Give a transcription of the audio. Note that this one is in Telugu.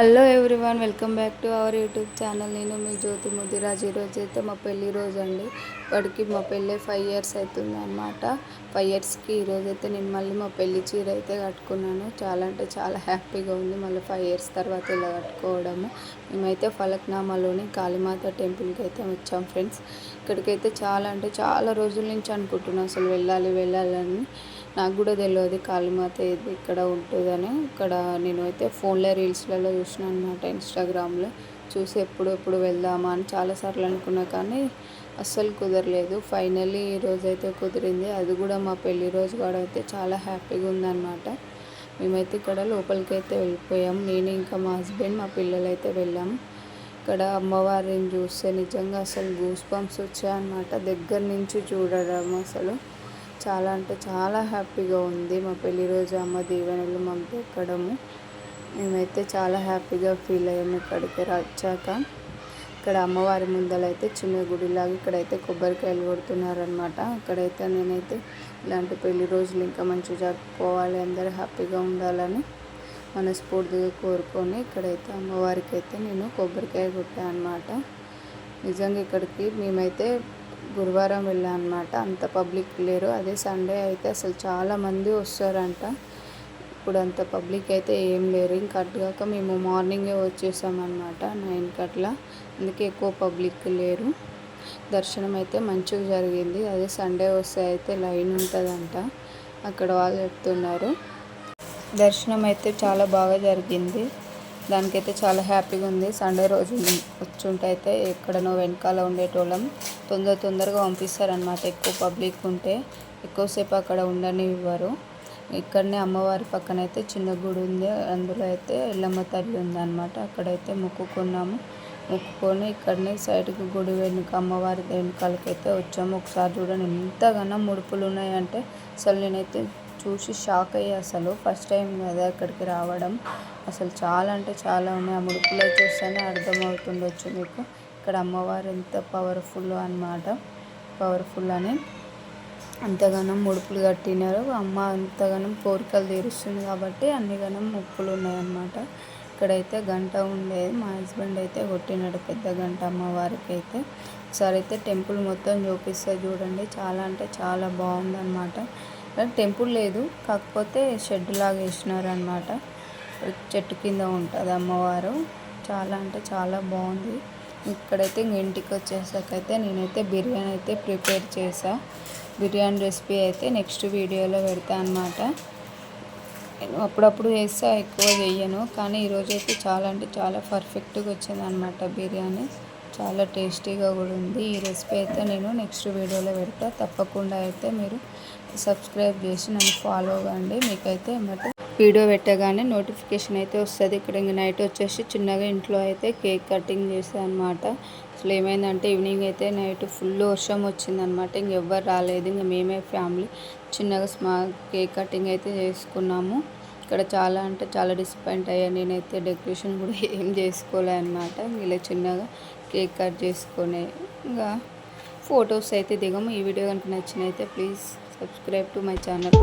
Hello everyone, welcome back to our YouTube channel. నేను మీ జ్యోతి ముదిరాజ్. ఈరోజు అయితే మా పెళ్ళి రోజు అండి. ఇప్పటికి మా పెళ్ళి 5 ఇయర్స్ అవుతుంది అన్నమాట. 5 ఇయర్స్కి ఈరోజు అయితే నేను మళ్ళీ మా పెళ్లి చీర అయితే కట్టుకున్నాను. చాలా అంటే చాలా హ్యాపీగా ఉంది మళ్ళీ 5 ఇయర్స్ తర్వాత ఇలా కట్టుకోవడము. మేమైతే ఫలక్నామాలోని కాళీమాత టెంపుల్కి అయితే వచ్చాం ఫ్రెండ్స్. ఇక్కడికైతే చాలా అంటే చాలా రోజుల నుంచి అనుకుంటున్నాను అసలు వెళ్ళాలని. నాకు కూడా తెలియదు కాళీమాత ఇక్కడ ఉంటుందని. ఇక్కడ నేను అయితే ఫోన్లో రీల్స్లలో చూసిన అనమాట, ఇన్స్టాగ్రామ్లో చూసి ఎప్పుడు వెళ్దామా అని చాలాసార్లు అనుకున్నా, కానీ అస్సలు కుదరలేదు. ఫైనల్లీ ఈరోజు అయితే కుదిరింది. అది కూడా మా పెళ్లి రోజు కూడా అయితే చాలా హ్యాపీగా ఉందన్నమాట. మేమైతే ఇక్కడ లోపలికి అయితే వెళ్ళిపోయాం. నేను ఇంకా మా హస్బెండ్ మా పిల్లలు అయితే వెళ్ళాము. ఇక్కడ అమ్మవారిని చూస్తే నిజంగా అసలు గూస్ బంప్స్ వచ్చాయన్నమాట. దగ్గర నుంచి చూడడం అసలు చాలా అంటే చాలా హ్యాపీగా ఉంది. మా పెళ్లి రోజు అమ్మ దీవెనలు మాకు దక్కడము మేమైతే చాలా హ్యాపీగా ఫీల్ అయ్యాము. ఇక్కడికి వచ్చాక ఇక్కడ అమ్మవారి ముందలైతే చిన్న గుడిలాగా ఇక్కడైతే కొబ్బరికాయలు కొడుతున్నారనమాట. అక్కడైతే నేనైతే ఇలాంటి పెళ్లి రోజులు ఇంకా మంచిగా జరుపుకోవాలి, అందరూ హ్యాపీగా ఉండాలని మనస్ఫూర్తిగా కోరుకొని ఇక్కడైతే అమ్మవారికి అయితే నేను కొబ్బరికాయ కొట్టాను అనమాట. నిజంగా ఇక్కడికి మేమైతే గురువారం వెళ్ళాను అనమాట. అంత పబ్లిక్ లేరు. అదే సండే అయితే అసలు చాలామంది వస్తారంట. ఇప్పుడు అంత పబ్లిక్ అయితే ఏం లేరు. ఇంకా అటుగాక మేము మార్నింగే వచ్చేసామన్నమాట 9కి అట్లా. అందుకే ఎక్కువ పబ్లిక్ లేరు. దర్శనం అయితే మంచిగా జరిగింది. అదే సండే వస్తే అయితే లైన్ ఉంటుందంట, అక్కడ వాళ్ళు చెప్తున్నారు. దర్శనం అయితే చాలా బాగా జరిగింది. దానికైతే చాలా హ్యాపీగా ఉంది. సండే రోజు వచ్చుంటే అయితే ఎక్కడనో వెనకాల ఉండేటోళ్ళం తొందరగా పంపిస్తారనమాట. ఎక్కువ పబ్లిక్ ఉంటే ఎక్కువసేపు అక్కడ ఉండనివ్వరు. ఇక్కడనే అమ్మవారి పక్కన అయితే చిన్న గుడి ఉంది. అందులో అయితే ఎల్లమ్మ తల్లి ఉందన్నమాట. అక్కడైతే మొక్కుకొని ఇక్కడనే సైడ్కి గుడి వెనుక అమ్మవారి వెనుకాలకైతే వచ్చాము. ఒకసారి చూడండి ఎంతగానో ముడుపులు ఉన్నాయంటే అసలు నేనైతే చూసి షాక్ అయ్యి, అసలు ఫస్ట్ టైం కదా ఇక్కడికి రావడం. అసలు చాలా అంటే చాలా ఉన్నాయి. ఆ ముడుపులో చూస్తేనే అర్థమవుతుండొచ్చు మీకు ఇక్కడ అమ్మవారు ఎంత పవర్ఫుల్ అన్నమాట. పవర్ఫుల్ అని అంతగానం ముడుపులు కట్టినారు. అమ్మ అంతగానం కోరికలు తీరుస్తుంది కాబట్టి అన్నిగానం ముప్పులు ఉన్నాయన్నమాట. ఇక్కడైతే గంట ఉండేది. మా హస్బెండ్ అయితే కొట్టినాడు పెద్ద గంట అమ్మవారికి అయితే. ఒకసారి అయితే టెంపుల్ మొత్తం చూపిస్తే చూడండి, చాలా అంటే చాలా బాగుందన్నమాట. టెంపుల్ లేదు, కాకపోతే షెడ్ లాగా వేసినారనమాట. చెట్టు కింద ఉంటుంది అమ్మవారు. చాలా అంటే చాలా బాగుంది. ఇక్కడైతే ఇంటికి వచ్చేసాకైతే నేనైతే బిర్యానీ అయితే ప్రిపేర్ చేసా. బిర్యానీ రెసిపీ అయితే నెక్స్ట్ వీడియోలో పెడతా అనమాట. అప్పుడప్పుడు చేస్తా, ఎక్కువ చెయ్యను, కానీ ఈరోజు అయితే చాలా అంటే చాలా పర్ఫెక్ట్గా వచ్చింది అనమాట బిర్యానీ. చాలా టేస్టీగా కూడా ఉంది. ఈ రెసిపీ అయితే నేను నెక్స్ట్ వీడియోలో పెడతా. తప్పకుండా అయితే మీరు సబ్స్క్రైబ్ చేసి నన్ను ఫాలో అవ్వండి. మీకైతే ఏమంటే వీడియో పెట్టగానే నోటిఫికేషన్ అయితే వస్తుంది. ఇక్కడ ఇంక నైట్ వచ్చేసి చిన్నగా ఇంట్లో అయితే కేక్ కటింగ్ చేసాను అనమాట. అసలు ఏమైందంటే ఈవినింగ్ అయితే నైట్ ఫుల్ వర్షం వచ్చిందనమాట. ఇంకెవ్వరు రాలేదు. ఇంక మేమే ఫ్యామిలీ చిన్నగా కేక్ కటింగ్ అయితే చేసుకున్నాము. ఇక్కడ చాలా అంటే చాలా డిసప్పాయింట్ అయ్యాను. నేనైతే డెకరేషన్ కూడా ఏం చేసుకోలే అనమాట. ఇలా చిన్నగా కేక్ కట్ చేసుకునే ఇంకా ఫొటోస్ అయితే దిగము. ఈ వీడియో కనుక నచ్చినైతే please subscribe to my channel.